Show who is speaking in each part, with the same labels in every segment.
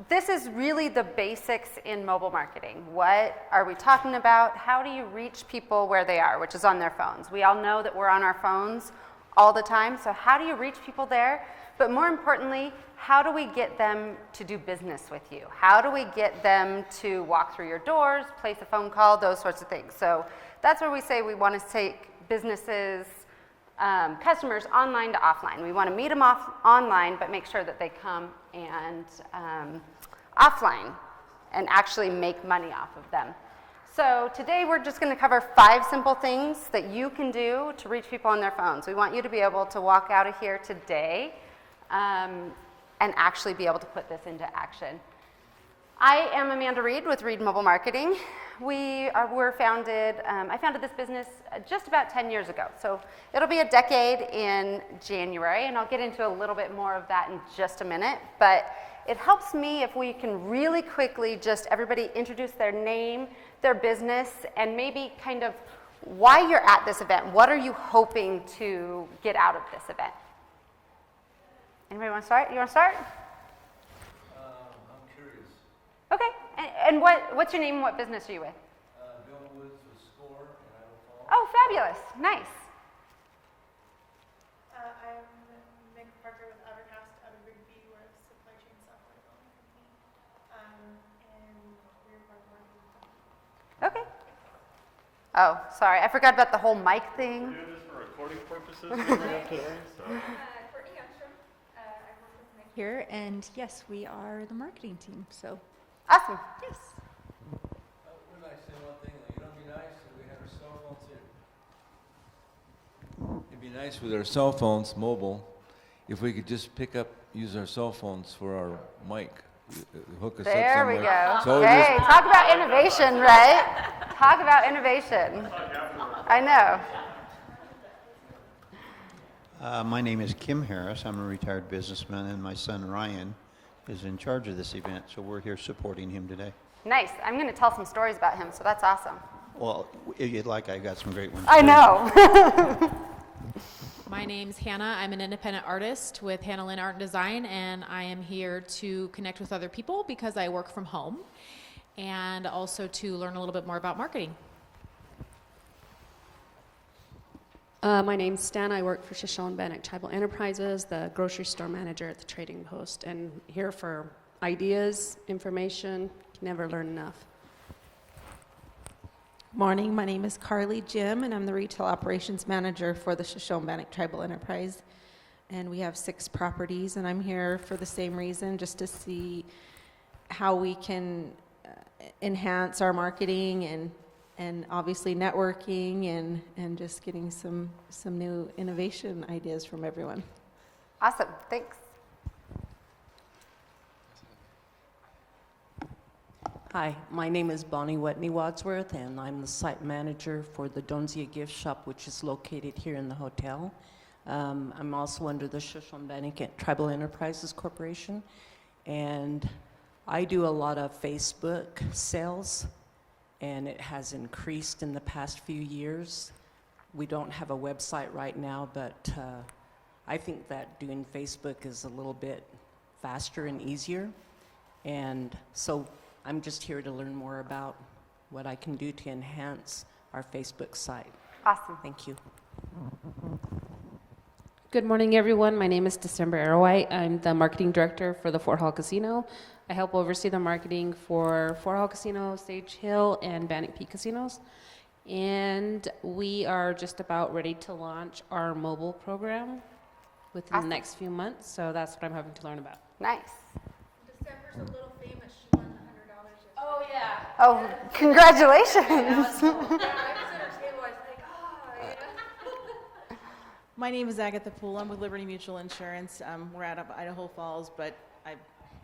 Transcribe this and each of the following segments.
Speaker 1: This is really the basics in mobile marketing. What are we talking about? How do you reach people where they are, which is on their phones? We all know that we're on our phones all the time, so how do you reach people there? But more importantly, how do we get them to do business with you? How do we get them to walk through your doors, place a phone call, those sorts of things? So that's where we say we want to take businesses, customers online to offline. We want to meet them online, but make sure that they come and offline and actually make money off of them. So today we're just going to cover 5 simple things that you can do to reach people on their phones. We want you to be able to walk out of here today and actually be able to put this into action. I am Amanda Reed with Reed Mobile Marketing. We're founded, I founded this business just about 10 years ago. So it'll be a decade in January, and I'll get into a little bit more of that in just a minute. But it helps me if we can really quickly just everybody introduce their name, their business, and maybe kind of why you're at this event. What are you hoping to get out of this event? Anybody want to start? You want to start?
Speaker 2: I'm curious.
Speaker 1: Okay, and what's your name and what business are you with?
Speaker 2: Bill Woods with SCORE in Idaho Falls.
Speaker 1: Oh, fabulous, nice.
Speaker 3: I'm Nick Parker with Evercast out of Rigby. We're a supply chain software development company, and we're part of marketing.
Speaker 1: Okay. Oh, sorry, I forgot about the whole mic thing.
Speaker 4: We're doing this for recording purposes today, so.
Speaker 3: Courtney Armstrong. I work with Nick
Speaker 5: Here, and yes, we are the marketing team, so
Speaker 1: Awesome.
Speaker 5: yes.
Speaker 2: Would I say one thing? You know, it'd be nice if we had our cell phones here. It'd be nice with our cell phones, mobile, if we could just use our cell phones for our mic. Hook us up
Speaker 1: There
Speaker 2: somewhere.
Speaker 1: we go.
Speaker 2: So we
Speaker 1: Hey,
Speaker 2: just-
Speaker 1: talk about innovation, right? Talk about innovation. I know.
Speaker 6: My name is Kim Harris. I'm a retired businessman, and my son Ryan is in charge of this event, so we're here supporting him today.
Speaker 1: Nice. I'm going to tell some stories about him, so that's awesome.
Speaker 6: Well, if you'd like, I got some great ones.
Speaker 1: I
Speaker 6: too.
Speaker 1: know.
Speaker 7: My name's Hannah. I'm an independent artist with Hannah Lynn Art and Design, and I am here to connect with other people because I work from home, and also to learn a little bit more about marketing.
Speaker 8: My name's Stan. I work for Shoshone Bannock Tribal Enterprises, the grocery store manager at the Trading Post, and here for ideas, information. Can never learn enough.
Speaker 9: Morning, my name is Carly Jim, and I'm the Retail Operations Manager for the Shoshone Bannock Tribal Enterprise. And we have 6 properties, and I'm here for the same reason, just to see how we can enhance our marketing and obviously networking and just getting some new innovation ideas from everyone.
Speaker 1: Awesome. Thanks.
Speaker 10: Hi, my name is Bonnie Whitney Wadsworth, and I'm the site manager for the Donzia Gift Shop, which is located here in the hotel. I'm also under the Shoshone Bannock Tribal Enterprises Corporation, and I do a lot of Facebook sales, and it has increased in the past few years. We don't have a website right now, but I think that doing Facebook is a little bit faster and easier, and so I'm just here to learn more about what I can do to enhance our Facebook site.
Speaker 1: Awesome.
Speaker 10: Thank you.
Speaker 8: Good morning, everyone. My name is December Arrowhite. I'm the marketing director for the Fort Hall Casino. I help oversee the marketing for Fort Hall Casino, Sage Hill, and Bannock Peak casinos. And we are just about ready to launch our mobile program within
Speaker 1: Awesome.
Speaker 8: the next few months. So that's what I'm hoping to learn about.
Speaker 1: Nice.
Speaker 3: December's a little famous. She won $100 yesterday.
Speaker 1: Oh, yeah. Oh, congratulations.
Speaker 3: Yeah, I was at her table. I was like, yeah.
Speaker 11: My name is Agatha Poole. I'm with Liberty Mutual Insurance. We're out of Idaho Falls, but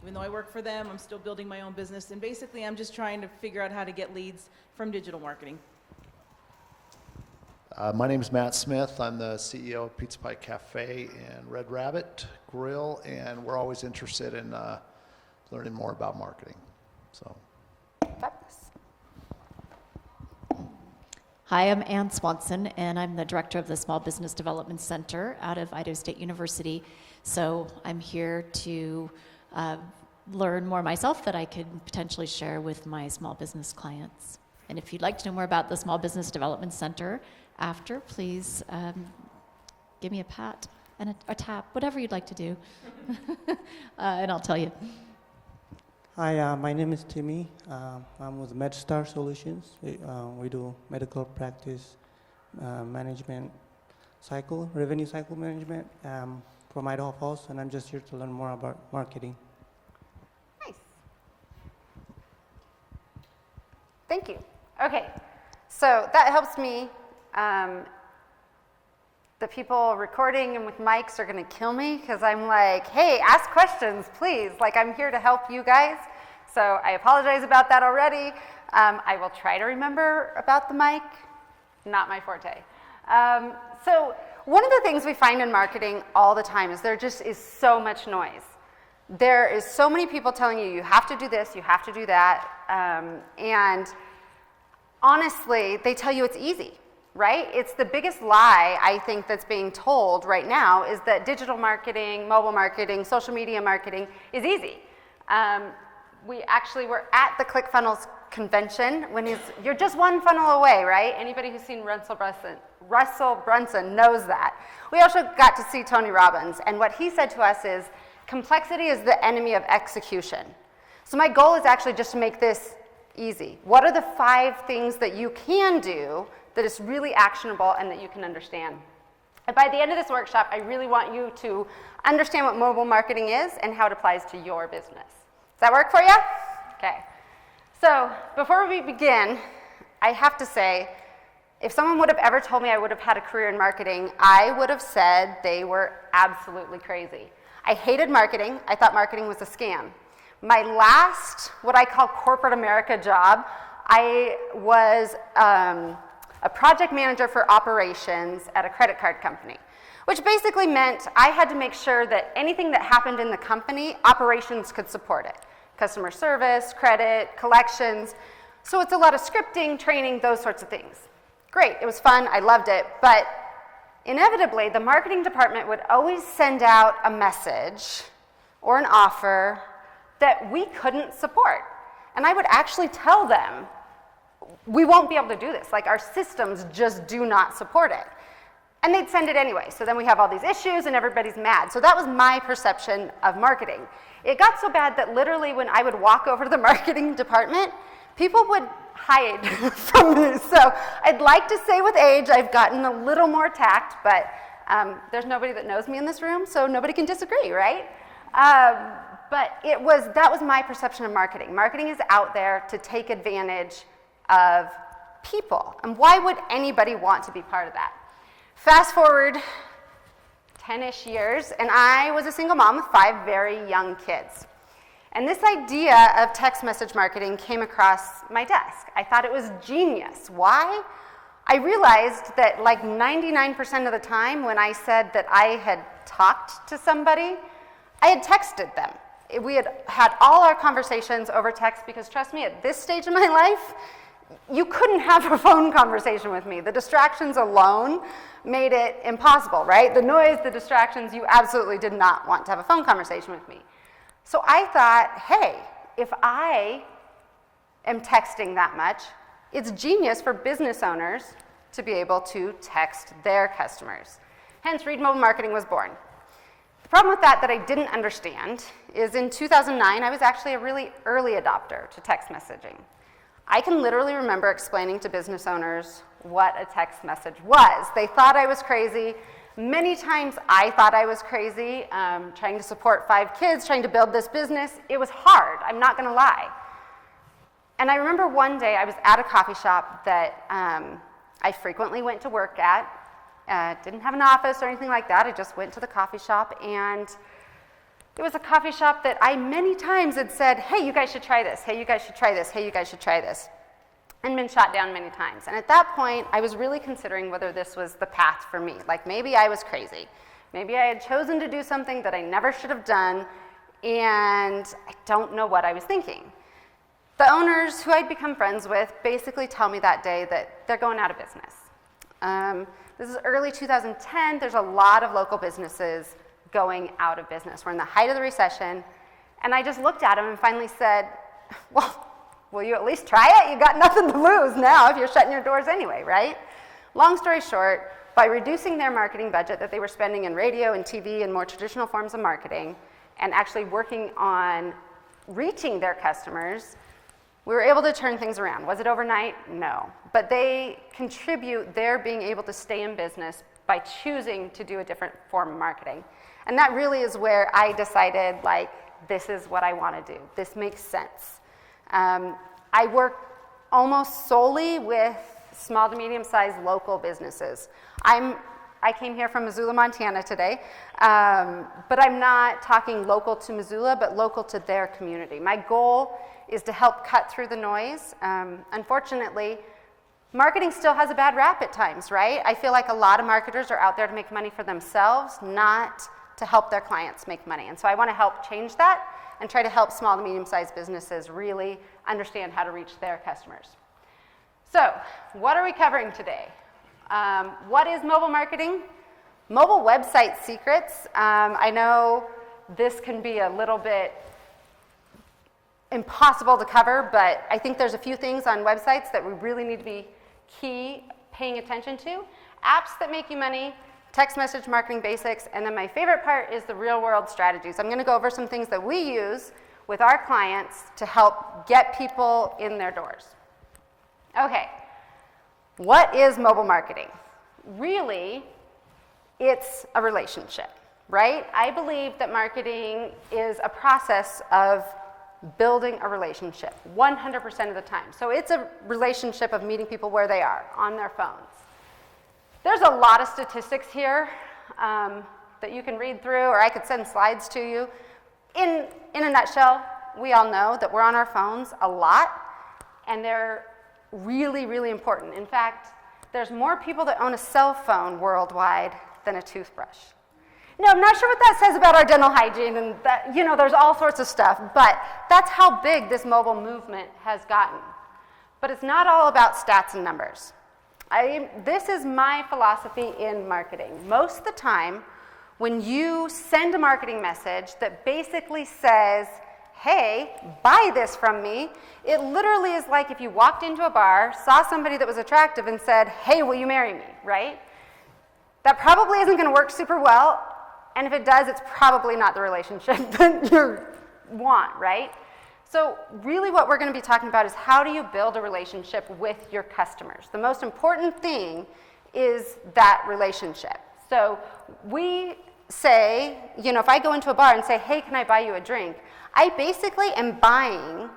Speaker 11: even though I work for them, I'm still building my own business. And basically, I'm just trying to figure out how to get leads from digital marketing.
Speaker 12: My name is Matt Smith. I'm the CEO of Pizza Pie Cafe and Red Rabbit Grill, and we're always interested in learning more about marketing. So.
Speaker 13: Hi, I'm Ann Swanson, and I'm the director of the Small Business Development Center out of Idaho State University. So I'm here to learn more myself that I could potentially share with my small business clients. And if you'd like to know more about the Small Business Development Center after, please give me a pat and a tap, whatever you'd like to do, and I'll tell you.
Speaker 14: Hi, my name is Timmy. I'm with MedStar Solutions. We do medical practice management cycle, revenue cycle management from Idaho Falls, and I'm just here to learn more about marketing.
Speaker 1: Nice. Thank you. Okay, so that helps me. The people recording and with mics are gonna kill me because I'm like, hey, ask questions, please. Like, I'm here to help you guys. So I apologize about that already. I will try to remember about the mic, not my forte. So one of the things we find in marketing all the time is there just is so much noise. There is so many people telling you, you have to do this, you have to do that. And honestly, they tell you it's easy. Right? It's the biggest lie, I think, that's being told right now is that digital marketing, mobile marketing, social media marketing is easy. We actually were at the ClickFunnels convention when you're just one funnel away, right? Anybody who's seen Russell Brunson knows that. We also got to see Tony Robbins, and what he said to us is, complexity is the enemy of execution. So my goal is actually just to make this easy. What are the 5 things that you can do that is really actionable and that you can understand? And by the end of this workshop, I really want you to understand what mobile marketing is and how it applies to your business. Does that work for you? Okay. So before we begin, I have to say, if someone would have ever told me I would have had a career in marketing, I would have said they were absolutely crazy. I hated marketing. I thought marketing was a scam. My last, what I call corporate America job, I was a project manager for operations at a credit card company, which basically meant I had to make sure that anything that happened in the company, operations could support it. Customer service, credit, collections. So it's a lot of scripting, training, those sorts of things. Great, it was fun, I loved it, but inevitably the marketing department would always send out a message or an offer that we couldn't support. And I would actually tell them, we won't be able to do this. Like, our systems just do not support it. And they'd send it anyway. So then we have all these issues and everybody's mad. So that was my perception of marketing. It got so bad that literally when I would walk over to the marketing department, people would hide from me. So I'd like to say with age, I've gotten a little more tact, but there's nobody that knows me in this room, so nobody can disagree, right? But that was my perception of marketing. Marketing is out there to take advantage of people. And why would anybody want to be part of that? Fast forward 10-ish years, and I was a single mom with 5 very young kids. And this idea of text message marketing came across my desk. I thought it was genius. Why? I realized that like 99% of the time when I said that I had talked to somebody, I had texted them. We had had all our conversations over text because, trust me, at this stage of my life, you couldn't have a phone conversation with me. The distractions alone made it impossible, right? The noise, the distractions, you absolutely did not want to have a phone conversation with me. So I thought, hey, if I am texting that much, it's genius for business owners to be able to text their customers. Hence, Read Mobile Marketing was born. The problem with that I didn't understand is in 2009, I was actually a really early adopter to text messaging. I can literally remember explaining to business owners what a text message was. They thought I was crazy. Many times I thought I was crazy, trying to support 5 kids, trying to build this business. It was hard, I'm not gonna lie. And I remember one day I was at a coffee shop that I frequently went to work at. Didn't have an office or anything like that. I just went to the coffee shop, and it was a coffee shop that I many times had said, hey, you guys should try this. Hey, you guys should try this. Hey, you guys should try this. And been shot down many times. And at that point, I was really considering whether this was the path for me. Like, maybe I was crazy. Maybe I had chosen to do something that I never should have done, and I don't know what I was thinking. The owners who I'd become friends with basically tell me that day that they're going out of business. This is early 2010. There's a lot of local businesses going out of business. We're in the height of the recession, And I just looked at him and finally said, well, will you at least try it? You got nothing to lose now if you're shutting your doors anyway, right? Long story short, by reducing their marketing budget that they were spending in radio and TV and more traditional forms of marketing, and actually working on reaching their customers, we were able to turn things around. Was it overnight? No. But they contribute their being able to stay in business by choosing to do a different form of marketing. And that really is where I decided, like, this is what I want to do. This makes sense. I work almost solely with small to medium-sized local businesses. I came here from Missoula, Montana today, but I'm not talking local to Missoula, but local to their community. My goal is to help cut through the noise. Unfortunately, marketing still has a bad rap at times, right? I feel like a lot of marketers are out there to make money for themselves, not to help their clients make money. And so I want to help change that and try to help small to medium-sized businesses really understand how to reach their customers. So, what are we covering today? What is mobile marketing? Mobile website secrets. I know this can be a little bit impossible to cover, but I think there's a few things on websites that we really need to be paying attention to. Apps that make you money, text message marketing basics, and then my favorite part is the real world strategies. I'm going to go over some things that we use with our clients to help get people in their doors. Okay, what is mobile marketing? Really, it's a relationship, right? I believe that marketing is a process of building a relationship 100% of the time. So it's a relationship of meeting people where they are, on their phones. There's a lot of statistics here that you can read through, or I could send slides to you. In a nutshell, we all know that we're on our phones a lot, and they're really, really important. In fact, there's more people that own a cell phone worldwide than a toothbrush. Now, I'm not sure what that says about our dental hygiene, and that, you know, there's all sorts of stuff, but that's how big this mobile movement has gotten. But it's not all about stats and numbers. This is my philosophy in marketing. Most of the time, when you send a marketing message that basically says, hey, buy this from me, it literally is like if you walked into a bar, saw somebody that was attractive and said, hey, will you marry me, right? That probably isn't going to work super well, and if it does, it's probably not the relationship that you want, right? So really what we're going to be talking about is how do you build a relationship with your customers. The most important thing is that relationship. So we say, you know, if I go into a bar and say, hey, can I buy you a drink? I basically am buying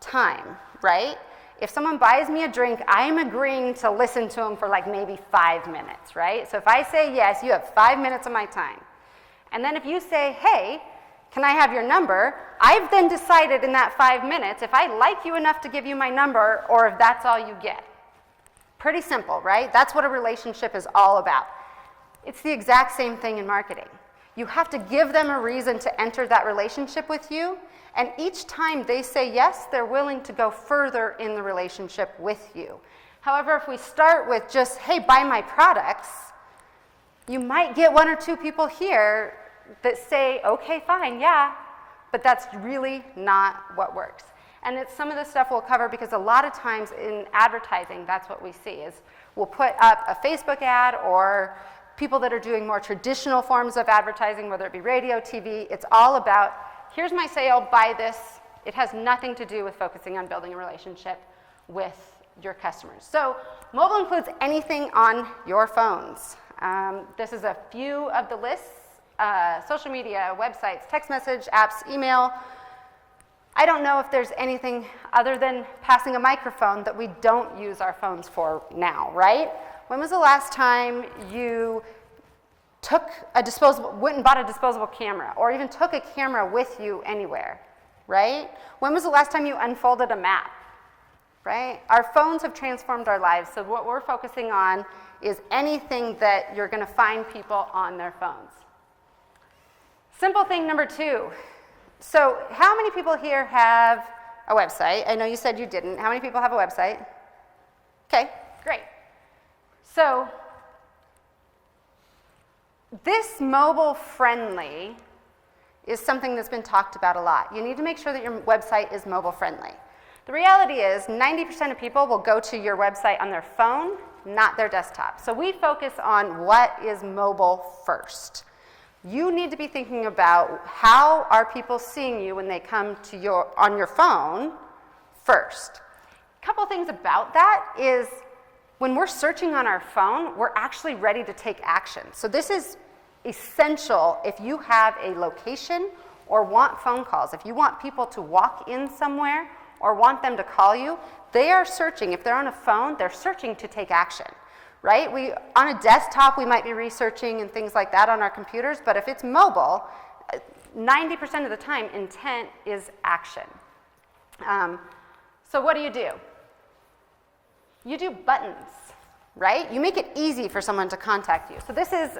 Speaker 1: time, right? If someone buys me a drink, I'm agreeing to listen to them for like maybe 5 minutes, right? So if I say yes, you have 5 minutes of my time. And then if you say, hey, can I have your number? I've then decided in that 5 minutes if I like you enough to give you my number or if that's all you get. Pretty simple, right? That's what a relationship is all about. It's the exact same thing in marketing. You have to give them a reason to enter that relationship with you, and each time they say yes, they're willing to go further in the relationship with you. However, if we start with just, hey, buy my products, you might get 1 or 2 people here that say, okay, fine, yeah, but that's really not what works. And it's some of the stuff we'll cover because a lot of times in advertising, that's what we see is we'll put up a Facebook ad or people that are doing more traditional forms of advertising, whether it be radio, TV, it's all about, here's my sale, buy this. It has nothing to do with focusing on building a relationship with your customers. So mobile includes anything on your phones. This is a few of the lists. Social media, websites, text message, apps, email. I don't know if there's anything other than passing a microphone that we don't use our phones for now, right? When was the last time you went and bought a disposable camera, or even took a camera with you anywhere, right? When was the last time you unfolded a map, right? Our phones have transformed our lives, so what we're focusing on is anything that you're going to find people on their phones. Simple thing number 2. So how many people here have a website? I know you said you didn't. How many people have a website? Okay, great. So this mobile friendly is something that's been talked about a lot. You need to make sure that your website is mobile friendly. The reality is 90% of people will go to your website on their phone, not their desktop. So we focus on what is mobile first. You need to be thinking about how are people seeing you when they come to on your phone first. A couple things about that is when we're searching on our phone, we're actually ready to take action. So this is essential if you have a location or want phone calls. If you want people to walk in somewhere or want them to call you, they are searching. If they're on a phone, they're searching to take action, right? On a desktop, we might be researching and things like that on our computers, but if it's mobile, 90% of the time, intent is action. So what do? You do buttons, right? You make it easy for someone to contact you. So this is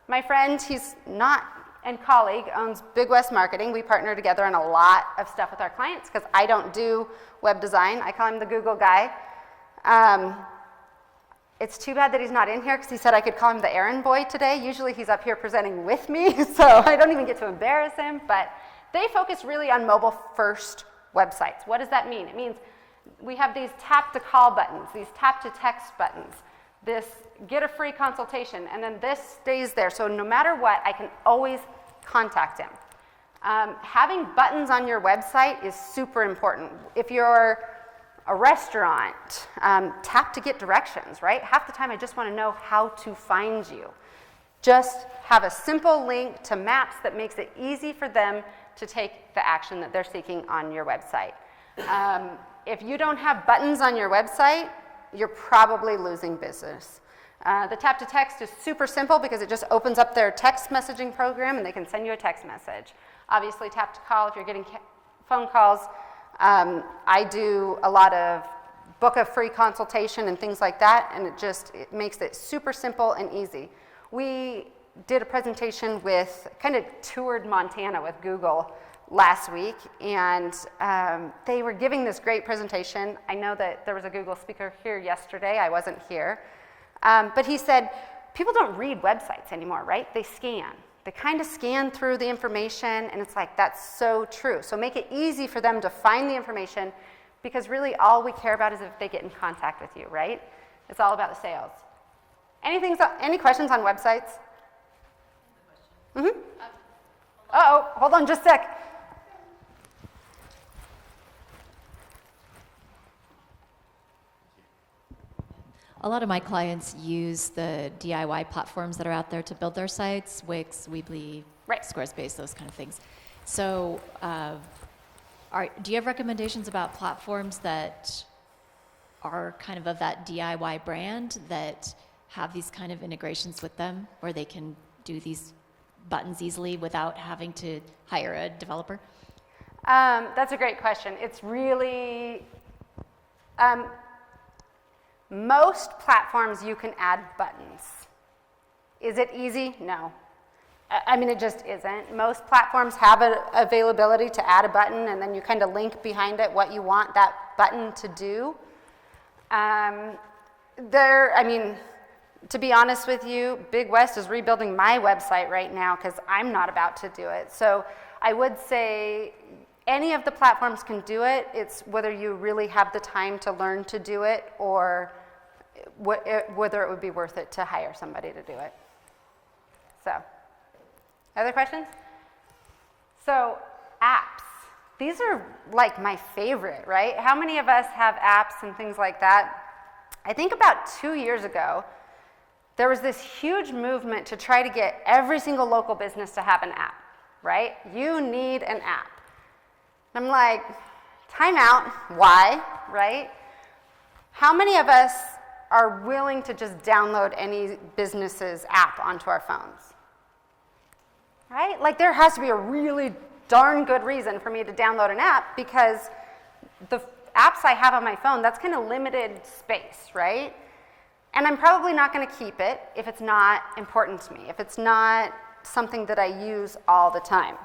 Speaker 1: my friend, he's not, and colleague, owns Big West Marketing. We partner together on a lot of stuff with our clients because I don't do web design. I call him the Google guy. It's too bad that he's not in here because he said I could call him the errand boy today. Usually he's up here presenting with me, so I don't even get to embarrass him. But they focus really on mobile first websites. What does that mean? It means we have these tap to call buttons, these tap to text buttons, this get a free consultation, and then this stays there. So no matter what, I can always contact him. Having buttons on your website is super important. If you're a restaurant, tap to get directions, right? Half the time I just want to know how to find you. Just have a simple link to maps that makes it easy for them to take the action that they're seeking on your website. If you don't have buttons on your website, you're probably losing business. The tap to text is super simple because it just opens up their text messaging program and they can send you a text message. Obviously, tap to call if you're getting phone calls. I do a lot of book a free consultation and things like that, and it makes it super simple and easy. We did a presentation kind of toured Montana with Google last week, and they were giving this great presentation. I know that there was a Google speaker here yesterday. I wasn't here. But he said, people don't read websites anymore, right? They scan. They kind of scan through the information, and it's like, that's so true. So make it easy for them to find the information, because really all we care about is if they get in contact with you, right? It's all about the sales. Any questions on websites? Mm-hmm. Uh-oh, hold on just a sec.
Speaker 13: A lot of my clients use the DIY platforms that are out there to build their sites, Wix, Weebly, Squarespace, those kind of things. So do you have recommendations about platforms that are kind of that DIY brand that have these kind of integrations with them where they can do these buttons easily without having to hire a developer?
Speaker 1: That's a great question. It's really... most platforms you can add buttons. Is it easy? No. I mean, it just isn't. Most platforms have an availability to add a button, and then you kind of link behind it what you want that button to do. To be honest with you, Big West is rebuilding my website right now because I'm not about to do it. So I would say any of the platforms can do it. It's whether you really have the time to learn to do it or whether it would be worth it to hire somebody to do it. So, other questions? So, apps. These are like my favorite, right? How many of us have apps and things like that? I think about 2 years ago, there was this huge movement to try to get every single local business to have an app, right? You need an app. I'm like, time out, why, right? How many of us are willing to just download any business's app onto our phones? Right? Like there has to be a really darn good reason for me to download an app because the apps I have on my phone, that's kind of limited space, right? And I'm probably not going to keep it if it's not important to me, if it's not something that I use all the time.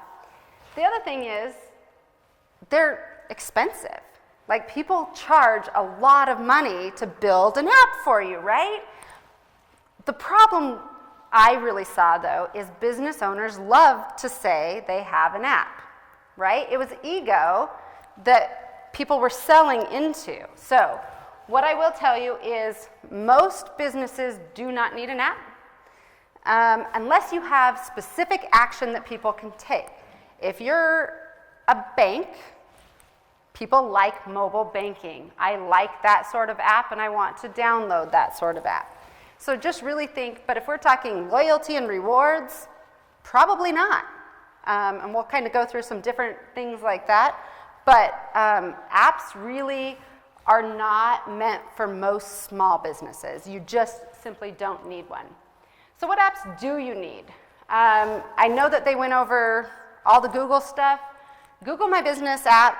Speaker 1: The other thing is, they're expensive. Like people charge a lot of money to build an app for you, right? The problem I really saw, though, is business owners love to say they have an app, right? It was ego that people were selling into. So what I will tell you is most businesses do not need an app unless you have specific action that people can take. If you're a bank, people like mobile banking. I like that sort of app and I want to download that sort of app. So just really think, but if we're talking loyalty and rewards, probably not. And we'll kind of go through some different things like that. But apps really are not meant for most small businesses. You just simply don't need one. So what apps do you need? I know that they went over all the Google stuff. Google My Business app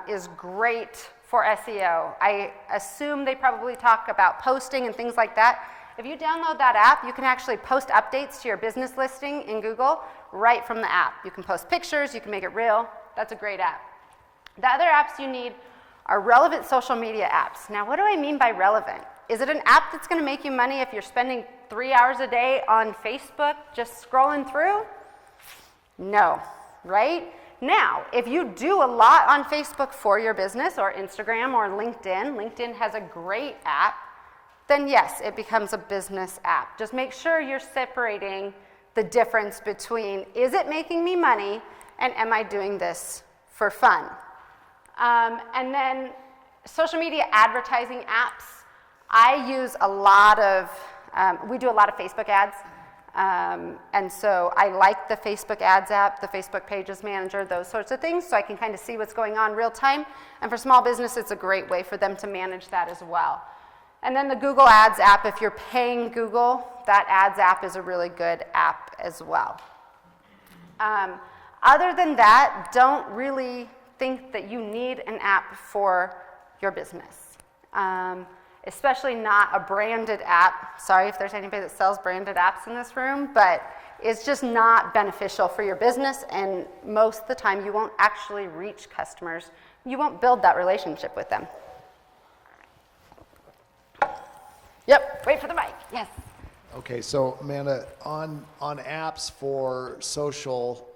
Speaker 1: is great for SEO. I assume they probably talk about posting and things like that. If you download that app, you can actually post updates to your business listing in Google right from the app. You can post pictures, you can make it real. That's a great app. The other apps you need are relevant social media apps. Now, what do I mean by relevant? Is it an app that's going to make you money if you're spending 3 hours a day on Facebook just scrolling through? No, right? Now, if you do a lot on Facebook for your business or Instagram or LinkedIn, LinkedIn has a great app, then yes, it becomes a business app. Just make sure you're separating the difference between is it making me money and am I doing this for fun? And then social media advertising apps. I use a lot of, we do a lot of Facebook ads. And so I like the Facebook ads app, the Facebook pages manager, those sorts of things, so I can kind of see what's going on real time. And for small business, it's a great way for them to manage that as well. And then the Google Ads app, if you're paying Google, that ads app is a really good app as well. Other than that, don't really think that you need an app for your business. Especially not a branded app. Sorry if there's anybody that sells branded apps in this room, but it's just not beneficial for your business, and most of the time you won't actually reach customers. You won't build that relationship with them. Yep, wait for the mic, yes.
Speaker 12: Okay, so Amanda, on apps for social,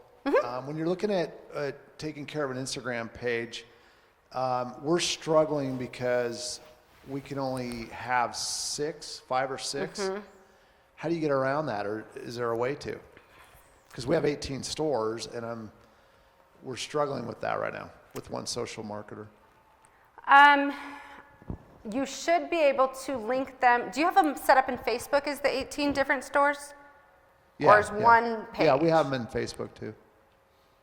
Speaker 12: when you're looking at taking care of an Instagram page, we're struggling because we can only have 5 or 6. How do you get around that, or is there a way to? Because we have 18 stores, and we're struggling with that right now with one social marketer.
Speaker 1: You should be able to link them. Do you have them set up in Facebook as the 18 different stores?
Speaker 12: Yeah,
Speaker 1: or is one page?
Speaker 12: Yeah, we have them in Facebook too.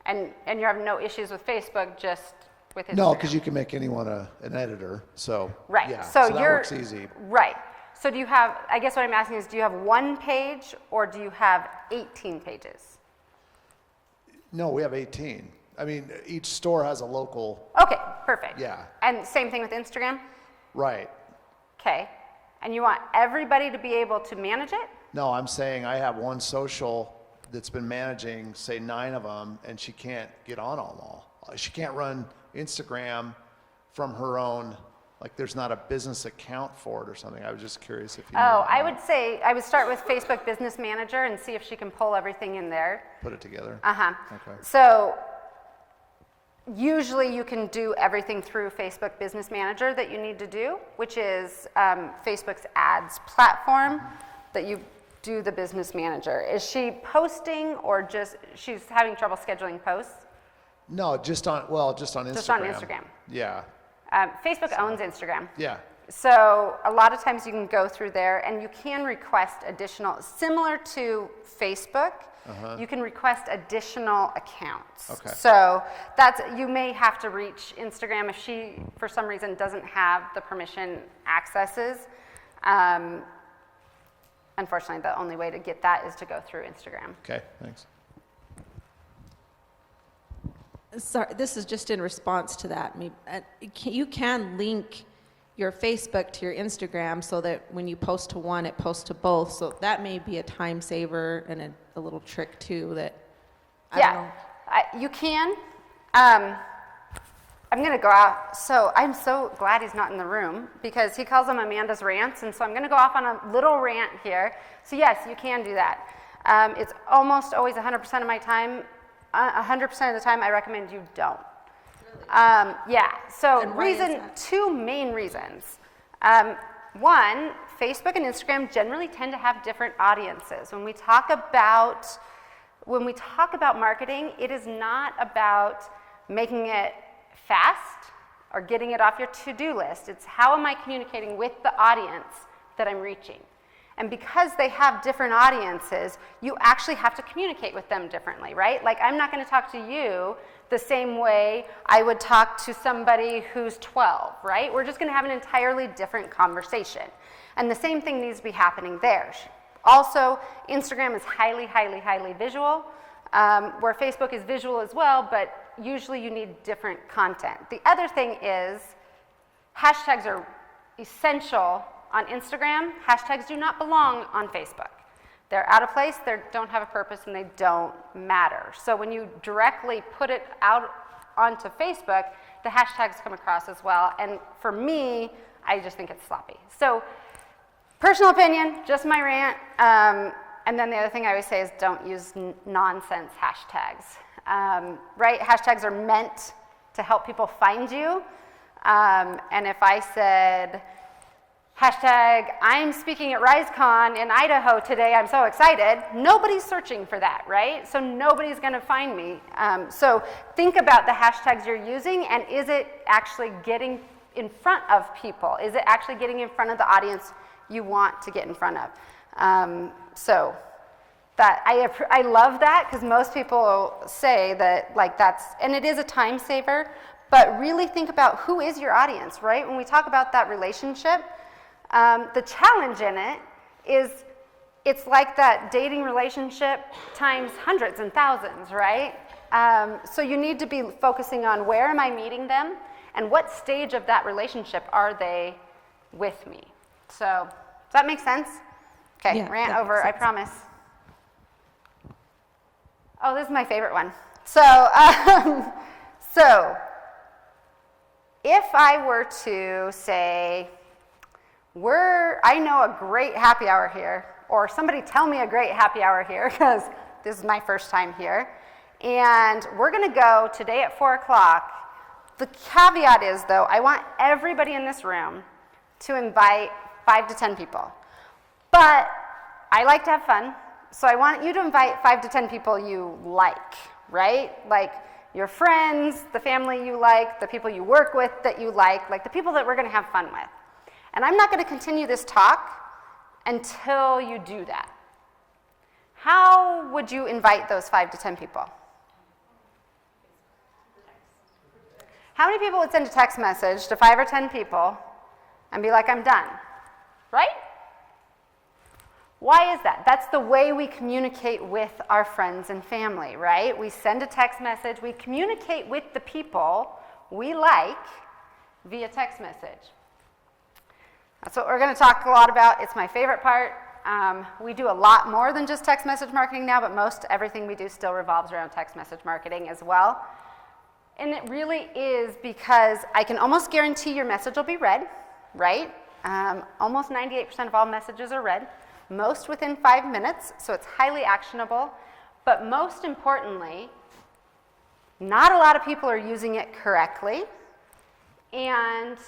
Speaker 1: And you have no issues with Facebook, just with Instagram?
Speaker 12: No, because you can make anyone an editor. So
Speaker 1: right.
Speaker 12: Yeah,
Speaker 1: so
Speaker 12: that works easy.
Speaker 1: Right. So do you have? I guess what I'm asking is, do you have one page or do you have 18 pages?
Speaker 12: No, we have 18. I mean, each store has a local.
Speaker 1: Okay, perfect.
Speaker 12: Yeah.
Speaker 1: And same thing with Instagram?
Speaker 12: Right.
Speaker 1: Okay. And you want everybody to be able to manage it?
Speaker 12: No, I'm saying I have one social that's been managing, say, 9 of them, and she can't get on them all. She can't run Instagram from her own, like there's not a business account for it or something. I was just curious if you knew
Speaker 1: I
Speaker 12: that.
Speaker 1: would say, I would start with Facebook Business Manager and see if she can pull everything in there.
Speaker 12: Put it together.
Speaker 1: Okay.
Speaker 12: Okay.
Speaker 1: So usually you can do everything through Facebook Business Manager that you need to do, which is Facebook's ads platform that you do the business manager. Is she posting or just, she's having trouble scheduling posts?
Speaker 12: No, just on Instagram.
Speaker 1: Just on Instagram.
Speaker 12: Yeah.
Speaker 1: Facebook owns Instagram.
Speaker 12: Yeah.
Speaker 1: So a lot of times you can go through there and you can request additional, similar to Facebook, you can request additional accounts.
Speaker 12: Okay.
Speaker 1: So you may have to reach Instagram if she, for some reason, doesn't have the permission accesses. Unfortunately, the only way to get that is to go through Instagram.
Speaker 12: Okay, thanks.
Speaker 9: Sorry, this is just in response to that. You can link your Facebook to your Instagram so that when you post to one, it posts to both. So that may be a time saver and a little trick too that I don't know.
Speaker 1: You can. I'm going to go out. So I'm so glad he's not in the room because he calls them Amanda's rants. And so I'm going to go off on a little rant here. So yes, you can do that. It's almost always 100% of my time. 100% of the time, I recommend you don't. Really? Yeah. So two main reasons. One, Facebook and Instagram generally tend to have different audiences. When we talk about marketing, it is not about making it fast or getting it off your to-do list. It's how am I communicating with the audience that I'm reaching. And because they have different audiences, you actually have to communicate with them differently, right? Like I'm not going to talk to you the same way I would talk to somebody who's 12, right? We're just going to have an entirely different conversation. And the same thing needs to be happening there. Also, Instagram is highly, highly, highly visual, where Facebook is visual as well, but usually you need different content. The other thing is hashtags are essential on Instagram. Hashtags do not belong on Facebook. They're out of place, they don't have a purpose, and they don't matter. So when you directly put it out onto Facebook, the hashtags come across as well. And for me, I just think it's sloppy. So personal opinion, just my rant. And then the other thing I always say is don't use nonsense hashtags. Right? Hashtags are meant to help people find you. And if I said, hashtag, I'm speaking at RizeCon in Idaho today, I'm so excited, nobody's searching for that, right? So nobody's going to find me. So think about the hashtags you're using, and is it actually getting in front of people? Is it actually getting in front of the audience you want to get in front of? So that I love that because most people say that like that's, and it is a time saver, but really think about who is your audience, right? When we talk about that relationship, the challenge in it is it's like that dating relationship times hundreds and thousands, right? So you need to be focusing on where am I meeting them and what stage of that relationship are they with me. So does that make sense? Okay,
Speaker 9: Yeah,
Speaker 1: rant
Speaker 9: that
Speaker 1: over,
Speaker 9: makes
Speaker 1: I
Speaker 9: sense.
Speaker 1: promise. Oh, this is my favorite one. So, so if I were to say, I know a great happy hour here, or somebody tell me a great happy hour here, because this is my first time here, and we're going to go today at 4 o'clock. The caveat is, though, I want everybody in this room to invite 5 to 10 people. But I like to have fun, so I want you to invite 5 to 10 people you like, right? Like your friends, the family you like, the people you work with that you like the people that we're going to have fun with. And I'm not going to continue this talk until you do that. How would you invite those 5 to 10 people? How many people would send a text message to 5 or 10 people and be like, I'm done, right? Why is that? That's the way we communicate with our friends and family, right? We send a text message, we communicate with the people we like via text message. That's what we're going to talk a lot about. It's my favorite part. We do a lot more than just text message marketing now, but most everything we do still revolves around text message marketing as well. And it really is because I can almost guarantee your message will be read, right? Almost 98% of all messages are read, most within 5 minutes, so it's highly actionable. But most importantly, not a lot of people are using it correctly, and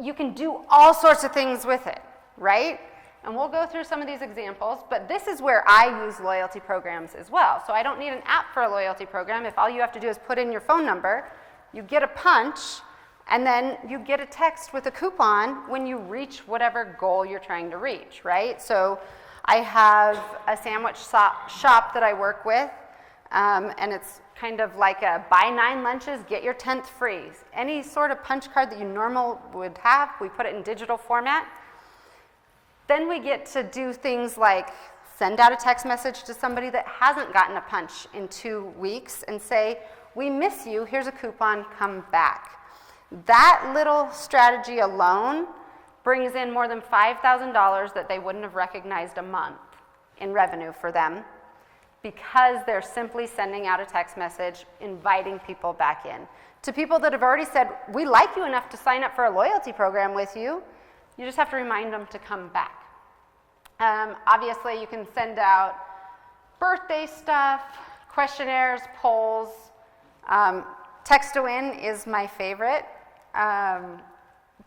Speaker 1: you can do all sorts of things with it, right? And we'll go through some of these examples, but this is where I use loyalty programs as well. So I don't need an app for a loyalty program. If all you have to do is put in your phone number, you get a punch, and then you get a text with a coupon when you reach whatever goal you're trying to reach, right? So I have a sandwich shop that I work with, and it's kind of like a buy 9 lunches, get your 10th free. Any sort of punch card that you normally would have, we put it in digital format. Then we get to do things like send out a text message to somebody that hasn't gotten a punch in 2 weeks and say, we miss you, here's a coupon, come back. That little strategy alone brings in more than $5,000 that they wouldn't have recognized a month in revenue for them, because they're simply sending out a text message inviting people back in. To people that have already said, we like you enough to sign up for a loyalty program with you, you just have to remind them to come back. Obviously, you can send out birthday stuff, questionnaires, polls. Text to win is my favorite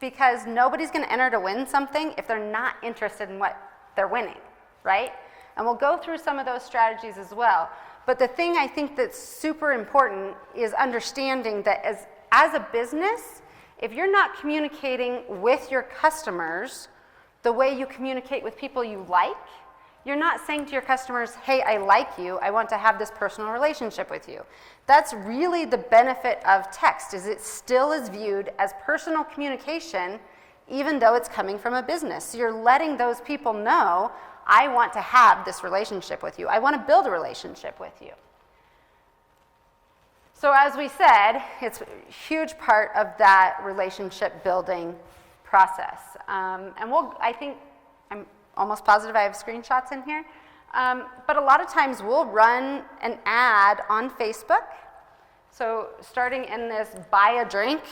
Speaker 1: because nobody's going to enter to win something if they're not interested in what they're winning, right? And we'll go through some of those strategies as well. But the thing I think that's super important is understanding that as a business, if you're not communicating with your customers the way you communicate with people you like, you're not saying to your customers, hey, I like you, I want to have this personal relationship with you. That's really the benefit of text, is it still is viewed as personal communication even though it's coming from a business. So you're letting those people know, I want to have this relationship with you. I want to build a relationship with you. So as we said, it's a huge part of that relationship building process. And I think, I'm almost positive I have screenshots in here. But a lot of times we'll run an ad on Facebook. So starting in this buy a drink,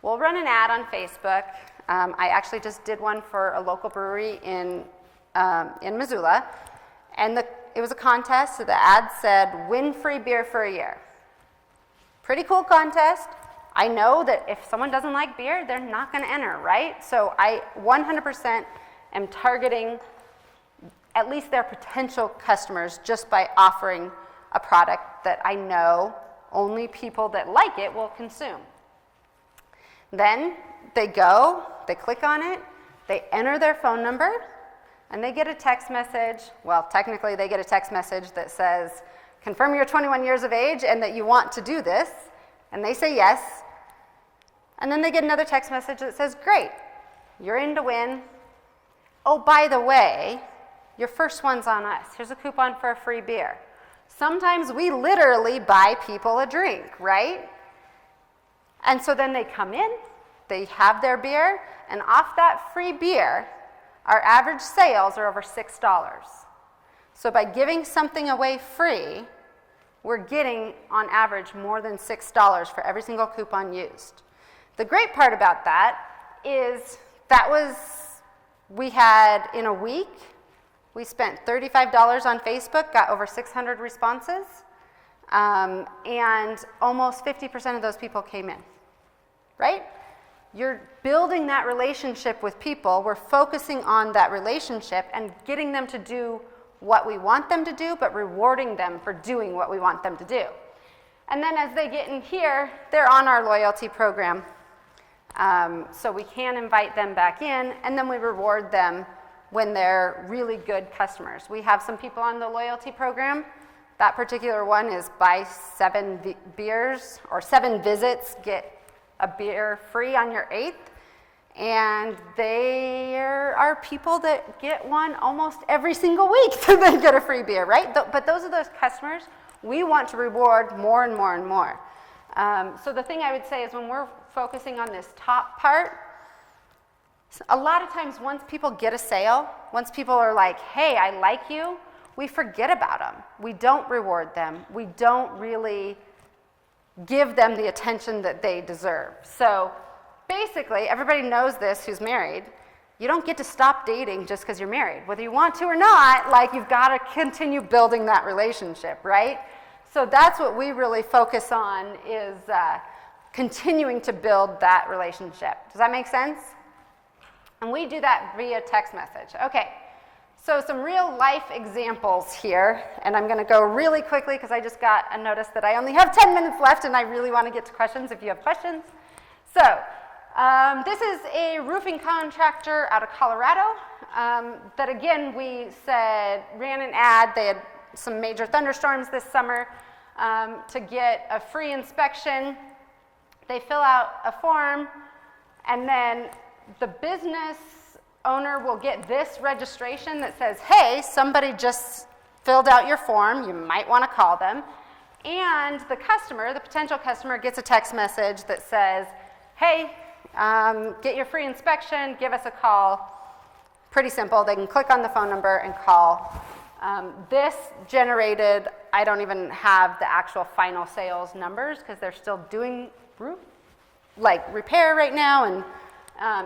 Speaker 1: we'll run an ad on Facebook. I actually just did one for a local brewery in Missoula. And it was a contest, so the ad said, win free beer for a year. Pretty cool contest. I know that if someone doesn't like beer, they're not going to enter, right? So I 100% am targeting at least their potential customers just by offering a product that I know only people that like it will consume. Then they go, they click on it, they enter their phone number, and they get a text message. Well, technically they get a text message that says, confirm you're 21 years of age and that you want to do this, and they say yes. And then they get another text message that says, great, you're in to win. Oh, by the way, your first one's on us. Here's a coupon for a free beer. Sometimes we literally buy people a drink, right? And so then they come in, they have their beer, and off that free beer, our average sales are over $6. So by giving something away free, we're getting on average more than $6 for every single coupon used. The great part about that is we had in a week, we spent $35 on Facebook, got over 600 responses, and almost 50% of those people came in, right? You're building that relationship with people. We're focusing on that relationship and getting them to do what we want them to do, but rewarding them for doing what we want them to do. And then as they get in here, they're on our loyalty program. So we can invite them back in, and then we reward them when they're really good customers. We have some people on the loyalty program. That particular one is buy 7 beers or 7 visits, get a beer free on your 8th. And there are people that get one almost every single week, so they get a free beer, right? But those are those customers we want to reward more and more and more. So the thing I would say is when we're focusing on this top part, a lot of times once people get a sale, once people are like, hey, I like you, we forget about them. We don't reward them. We don't really give them the attention that they deserve. So basically, everybody knows this who's married. You don't get to stop dating just because you're married. Whether you want to or not, like you've got to continue building that relationship, right? So that's what we really focus on is continuing to build that relationship. Does that make sense? And we do that via text message. Okay, so some real life examples here, and I'm going to go really quickly because I just got a notice that I only have 10 minutes left and I really want to get to questions if you have questions. So this is a roofing contractor out of Colorado that again we said ran an ad. They had some major thunderstorms this summer to get a free inspection. They fill out a form, and then the business owner will get this registration that says, hey, somebody just filled out your form, you might want to call them. And the customer, the potential customer, gets a text message that says, hey, get your free inspection, give us a call. Pretty simple. They can click on the phone number and call. This generated, I don't even have the actual final sales numbers because they're still doing repair right now and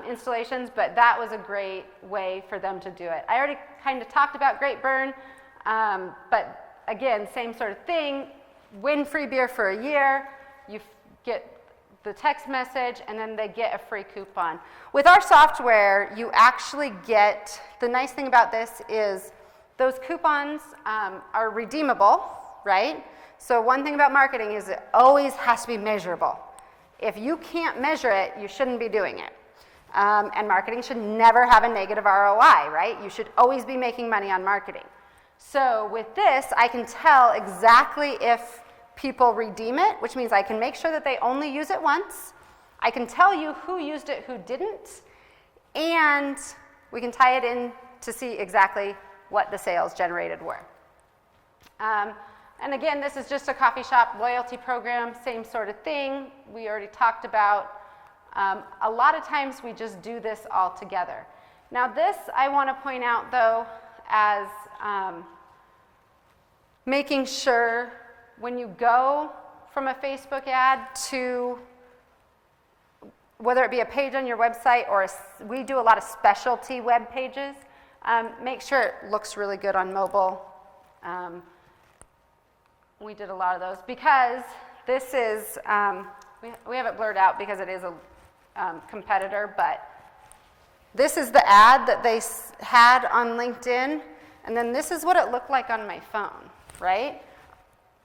Speaker 1: installations, but that was a great way for them to do it. I already kind of talked about Great Burn, but again, same sort of thing. Win free beer for a year, you get the text message, and then they get a free coupon. With our software, you actually get, the nice thing about this is those coupons are redeemable, right? So one thing about marketing is it always has to be measurable. If you can't measure it, you shouldn't be doing it. And marketing should never have a negative ROI, right? You should always be making money on marketing. So with this, I can tell exactly if people redeem it, which means I can make sure that they only use it once. I can tell you who used it, who didn't, and we can tie it in to see exactly what the sales generated were. And again, this is just a coffee shop loyalty program, same sort of thing. We already talked about. A lot of times we just do this all together. Now this I want to point out though as making sure when you go from a Facebook ad to whether it be a page on your website or we do a lot of specialty web pages, make sure it looks really good on mobile. We did a lot of those because this is, we have it blurred out because it is a competitor, but this is the ad that they had on LinkedIn, and then this is what it looked like on my phone, right?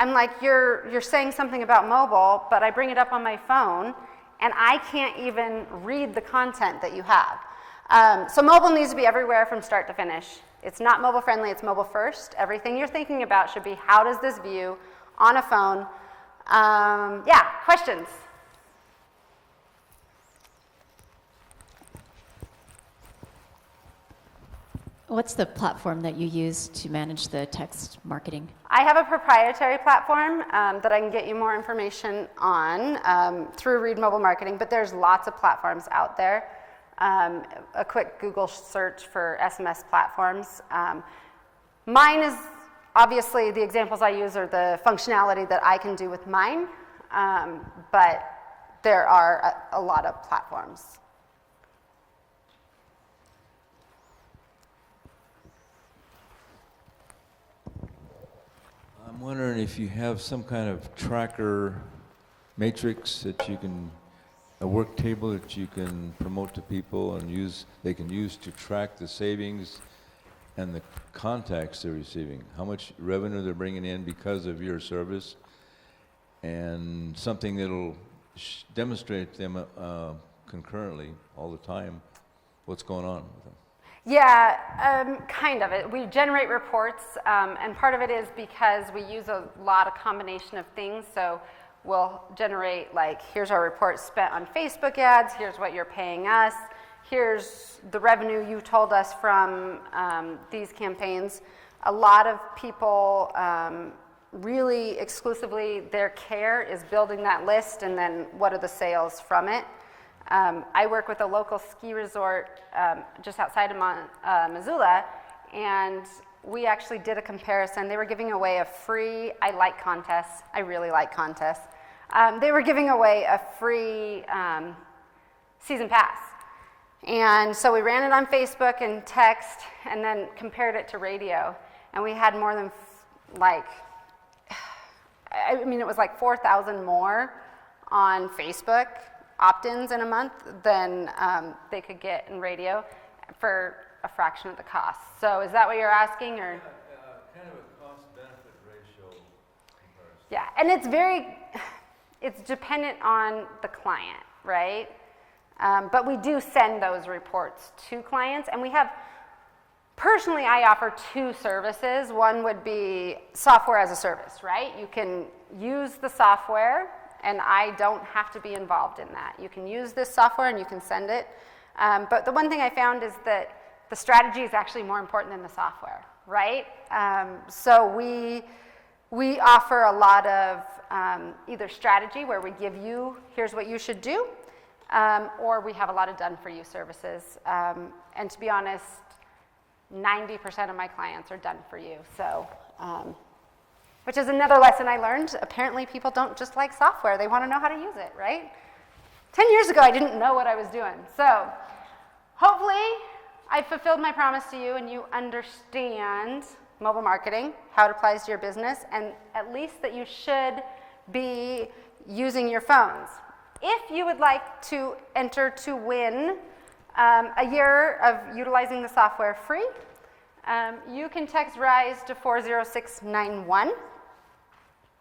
Speaker 1: I'm like, you're saying something about mobile, but I bring it up on my phone, and I can't even read the content that you have. So mobile needs to be everywhere from start to finish. It's not mobile friendly, it's mobile first. Everything you're thinking about should be, how does this view on a phone? Yeah, questions?
Speaker 13: What's the platform that you use to manage the text marketing?
Speaker 1: I have a proprietary platform that I can get you more information on through Reed Mobile Marketing, but there's lots of platforms out there. A quick Google search for SMS platforms. Mine is obviously the examples I use are the functionality that I can do with mine, but there are a lot of platforms.
Speaker 2: I'm wondering if you have some kind of tracker matrix that you can, a work table that you can promote to people and they can use to track the savings and the contacts they're receiving, how much revenue they're bringing in because of your service, and something that'll demonstrate to them concurrently all the time what's going on with them.
Speaker 1: Yeah, kind of it. We generate reports, and part of it is because we use a lot of combination of things. So we'll generate, like, here's our report spent on Facebook ads, here's what you're paying us, here's the revenue you told us from these campaigns. A lot of people really exclusively, their care is building that list and then what are the sales from it. I work with a local ski resort just outside of Missoula, and we actually did a comparison. They were giving away a free, I like contests, I really like contests. They were giving away a free season pass. And so we ran it on Facebook and text and then compared it to radio. And we had more than it was like 4,000 more on Facebook opt-ins in a month than they could get in radio for a fraction of the cost. So is that what you're asking, or?
Speaker 2: Kind of a cost-benefit ratio comparison.
Speaker 1: Yeah, and it's dependent on the client, right? But we do send those reports to clients, and we have, personally, I offer two services. One would be software as a service, right? You can use the software, and I don't have to be involved in that. You can use this software and you can send it. But the one thing I found is that the strategy is actually more important than the software, right? So we offer a lot of either strategy where we give you, here's what you should do, or we have a lot of done-for-you services. And to be honest, 90% of my clients are done for you. So which is another lesson I learned. Apparently people don't just like software, they want to know how to use it, right? 10 years ago I didn't know what I was doing. So hopefully I fulfilled my promise to you and you understand mobile marketing, how it applies to your business, and at least that you should be using your phones. If you would like to enter to win a year of utilizing the software free, you can text RIZE to 40691.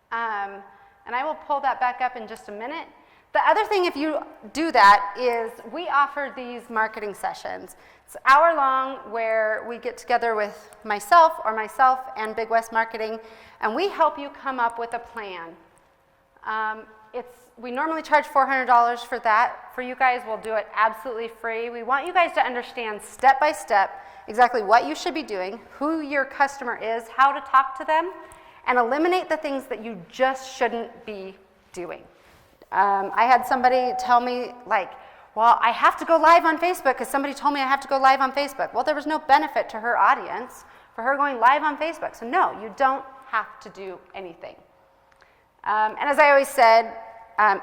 Speaker 1: And I will pull that back up in just a minute. The other thing, if you do that, is we offer these marketing sessions. It's an hour long where we get together with myself and Big West Marketing, and we help you come up with a plan. We normally charge $400 for that. For you guys, we'll do it absolutely free. We want you guys to understand step by step exactly what you should be doing, who your customer is, how to talk to them, and eliminate the things that you just shouldn't be doing. I had somebody tell me, like, well, I have to go live on Facebook because somebody told me I have to go live on Facebook. Well, there was no benefit to her audience for her going live on Facebook. So no, you don't have to do anything. And as I always said,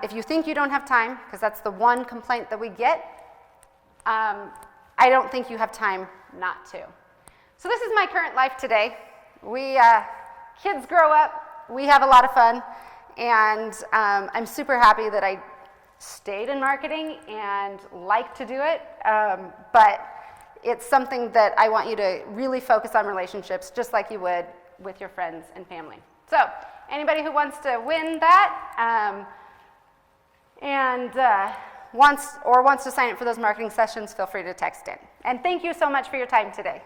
Speaker 1: if you think you don't have time, because that's the one complaint that we get, I don't think you have time not to. So this is my current life today. Kids grow up, we have a lot of fun, and I'm super happy that I stayed in marketing and like to do it, but it's something that I want you to really focus on relationships, just like you would with your friends and family. So anybody who wants to win that wants to sign up for those marketing sessions, feel free to text in. And thank you so much for your time today.